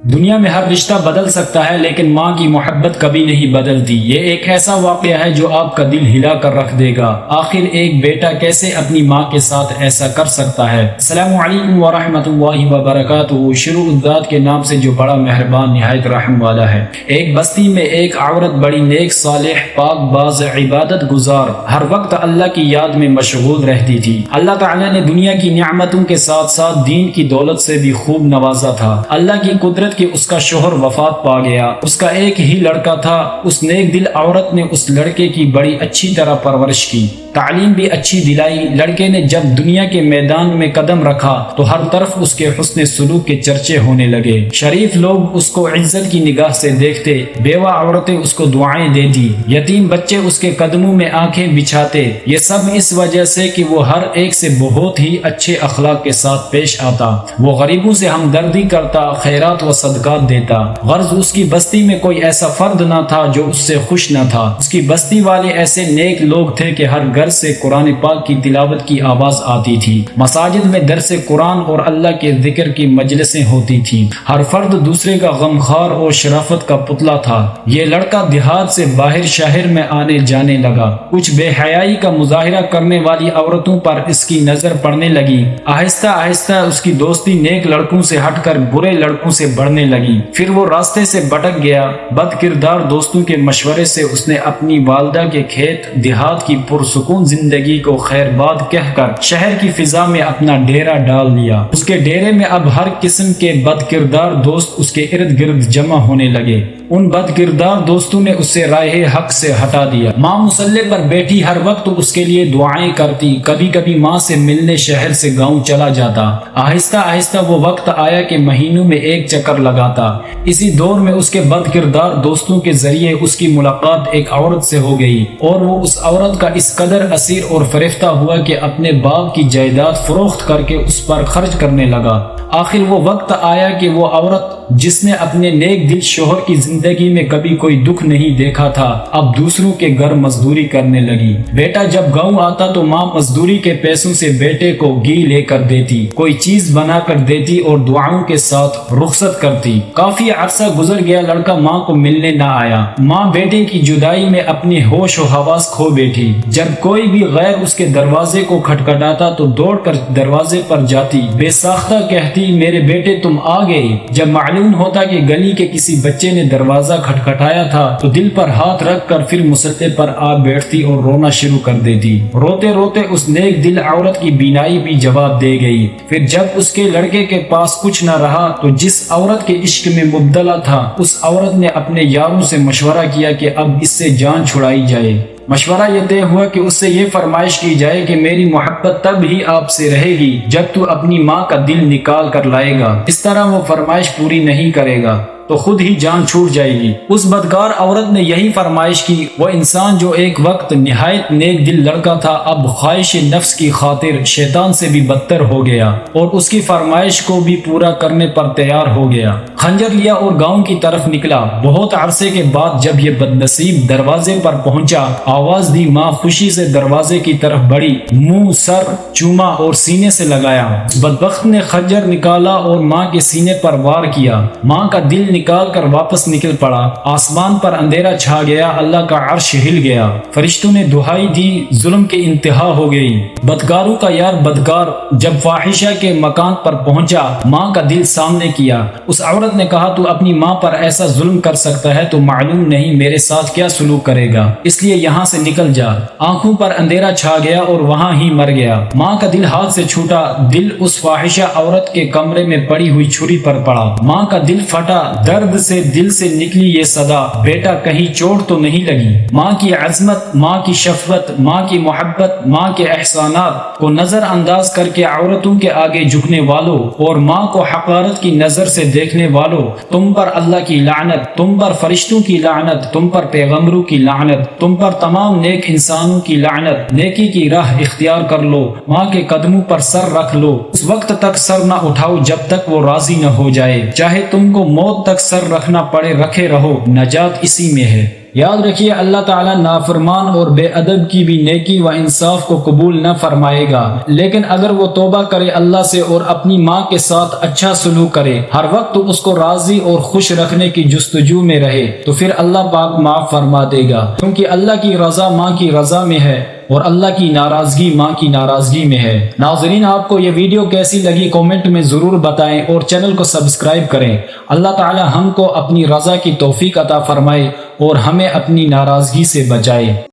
دنیا میں ہر رشتہ بدل سکتا ہے لیکن ماں کی محبت کبھی نہیں بدلتی۔ یہ ایک ایسا واقعہ ہے جو آپ کا دل ہلا کر رکھ دے گا۔ آخر ایک بیٹا کیسے اپنی ماں کے ساتھ ایسا کر سکتا ہے؟ السلام علیکم ورحمۃ اللہ وبرکاتہ۔ شروع الذات کے نام سے جو بڑا مہربان نہایت رحم والا ہے۔ ایک بستی میں ایک عورت بڑی نیک صالح پاک باز عبادت گزار ہر وقت اللہ کی یاد میں مشغول رہتی تھی۔ اللہ تعالیٰ نے دنیا کی نعمتوں کے ساتھ ساتھ دین کی دولت سے بھی خوب نوازا تھا۔ اللہ کی قدرت کہ اس کا شوہر وفات پا گیا۔ اس کا ایک ہی لڑکا تھا۔ اس نیک دل عورت نے اس لڑکے کی بڑی اچھی طرح پرورش کی، تعلیم بھی اچھی دلائی۔ لڑکے نے جب دنیا کے میدان میں قدم رکھا تو ہر طرف اس کے حسن سلوک کے چرچے ہونے لگے۔ شریف لوگ اس کو عزت کی نگاہ سے دیکھتے، بیوہ عورتیں اس کو دعائیں دیتی، یتیم بچے اس کے قدموں میں آنکھیں بچھاتے۔ یہ سب اس وجہ سے کہ وہ ہر ایک سے بہت ہی اچھے اخلاق کے ساتھ پیش آتا۔ وہ غریبوں سے ہمدردی کرتا، خیرات و صدقات دیتا۔ غرض اس کی بستی میں کوئی ایسا فرد نہ تھا جو اس سے خوش نہ تھا۔ اس کی بستی والے ایسے نیک لوگ تھے کہ ہر گھر سے قرآن پاک کی تلاوت کی آواز آتی تھی۔ مساجد میں درس قرآن اور اللہ کے ذکر کی مجلسیں ہوتی تھیں۔ ہر فرد دوسرے کا غمخوار اور شرافت کا پتلا تھا۔ یہ لڑکا دیہات سے باہر شہر میں آنے جانے لگا۔ کچھ بے حیائی کا مظاہرہ کرنے والی عورتوں پر اس کی نظر پڑنے لگی۔ آہستہ آہستہ اس کی دوستی نیک لڑکوں سے ہٹ کر برے لڑکوں سے بڑھنے لگی۔ پھر وہ راستے سے بھٹک گیا۔ بد کردار دوستوں کے مشورے سے اس نے اپنی والدہ کے کھیت دیہات کی پرسکون زندگی کو خیر باد کہہ کر شہر کی فضا میں اپنا ڈیرا ڈال لیا۔ اس کے ڈیرے میں اب ہر قسم کے بد کردار دوست اس کے ارد گرد جمع ہونے لگے۔ ان بد کردار دوستوں نے اسے راہ حق سے ہٹا دیا۔ ماں مصلی پر بیٹھی ہر وقت اس کے لیے دعائیں کرتی۔ کبھی کبھی ماں سے ملنے شہر سے گاؤں چلا جاتا۔ آہستہ آہستہ وہ وقت آیا کہ مہینوں میں ایک چکر لگاتا۔ اسی دور میں اس کے بد کردار دوستوں کے ذریعے اس کی ملاقات ایک عورت سے ہو گئی اور وہ اس عورت کا اس قدر اسیر اور فریفتہ ہوا کہ اپنے باپ کی جائیداد فروخت کر کے اس پر خرچ کرنے لگا۔ آخر وہ وقت آیا کہ وہ عورت جس نے اپنے نیک دل شوہر کی زندگی میں کبھی کوئی دکھ نہیں دیکھا تھا، اب دوسروں کے گھر مزدوری کرنے لگی۔ بیٹا جب گاؤں آتا تو ماں مزدوری کے پیسوں سے بیٹے کو گھی لے کر دیتی، کوئی چیز بنا کر دیتی اور دعاؤں کے ساتھ رخصت کرتی۔ کافی عرصہ گزر گیا، لڑکا ماں کو ملنے نہ آیا۔ ماں بیٹے کی جدائی میں اپنی ہوش و حواس کھو بیٹھی۔ جب کوئی بھی غیر اس کے دروازے کو کھٹکھٹاتا تو دوڑ کر دروازے پر جاتی، بے ساختہ کہتی میرے بیٹے تم آ گئے۔ جب معلوم ہوتا کہ گلی کے کسی بچے نے دروازہ کھٹکھٹایا تھا تو دل پر ہاتھ رکھ کر پھر مسلح پر آ بیٹھتی اور رونا شروع کر دیتی۔ روتے روتے اس نیک دل عورت کی بینائی بھی جواب دے گئی۔ پھر جب اس کے لڑکے کے پاس کچھ نہ رہا تو جس عورت کے عشق میں مبتلا تھا اس عورت نے اپنے یاروں سے مشورہ کیا کہ اب اس سے جان چھڑائی جائے۔ مشورہ یہ طے ہوا کہ اس سے یہ فرمائش کی جائے کہ میری محبت تب ہی آپ سے رہے گی جب تو اپنی ماں کا دل نکال کر لائے گا۔ اس طرح وہ فرمائش پوری نہیں کرے گا تو خود ہی جان چھوٹ جائے گی۔ اس بدکار عورت نے یہی فرمائش کی۔ وہ انسان جو ایک وقت نہایت نیک دل لڑکا تھا اب خواہش نفس کی خاطر شیطان سے بھی بدتر ہو گیا اور اس کی فرمائش کو بھی پورا کرنے پر تیار ہو گیا۔ خنجر لیا اور گاؤں کی طرف نکلا۔ بہت عرصے کے بعد جب یہ بدنصیب دروازے پر پہنچا، آواز دی، ماں خوشی سے دروازے کی طرف بڑھی، منہ سر چوما اور سینے سے لگایا۔ بدبخت نے خنجر نکالا اور ماں کے سینے پر وار کیا۔ ماں کا دل نکال کر واپس نکل پڑا۔ آسمان پر اندھیرا چھا گیا، اللہ کا عرش ہل گیا۔ فرشتوں نے دہائی دی، ظلم کی انتہا ہو گئی۔ بدکاروں کا یار بدکار جب فاحشہ کے مکان پر پہنچا، ماں کا دل سامنے کیا۔ اس عورت نے کہا تو اپنی ماں پر ایسا ظلم کر سکتا ہے تو معلوم نہیں میرے ساتھ کیا سلوک کرے گا، اس لیے یہاں سے نکل جا۔ آنکھوں پر اندھیرا چھا گیا اور وہاں ہی مر گیا۔ ماں کا دل ہاتھ سے چھوٹا، دل اس فاحشہ عورت کے کمرے میں پڑی ہوئی چھری پر پڑا۔ ماں کا دل پھٹا، درد سے دل سے نکلی یہ صدا، بیٹا کہیں چوٹ تو نہیں لگی؟ ماں کی عظمت، ماں کی شفقت، ماں کی محبت، ماں کے احسانات کو نظر انداز کر کے عورتوں کے آگے جھکنے والوں اور ماں کو حقارت کی نظر سے دیکھنے والوں، تم پر اللہ کی لعنت، تم پر فرشتوں کی لعنت، تم پر پیغمبروں کی لعنت، تم پر تمام نیک انسانوں کی لعنت۔ نیکی کی راہ اختیار کر لو، ماں کے قدموں پر سر رکھ لو۔ اس وقت تک سر نہ اٹھاؤ جب تک وہ راضی نہ ہو جائے، چاہے تم کو موت تک سر رکھنا پڑے، رکھے رہو، نجات اسی میں ہے۔ یاد رکھیے اللہ تعالیٰ نافرمان اور بے ادب کی بھی نیکی و انصاف کو قبول نہ فرمائے گا، لیکن اگر وہ توبہ کرے اللہ سے اور اپنی ماں کے ساتھ اچھا سلوک کرے، ہر وقت اس کو راضی اور خوش رکھنے کی جستجو میں رہے، تو پھر اللہ پاک معاف فرما دے گا، کیونکہ اللہ کی رضا ماں کی رضا میں ہے اور اللہ کی ناراضگی ماں کی ناراضگی میں ہے۔ ناظرین، آپ کو یہ ویڈیو کیسی لگی کامنٹ میں ضرور بتائیں اور چینل کو سبسکرائب کریں۔ اللہ تعالی ہم کو اپنی رضا کی توفیق عطا فرمائے اور ہمیں اپنی ناراضگی سے بچائے۔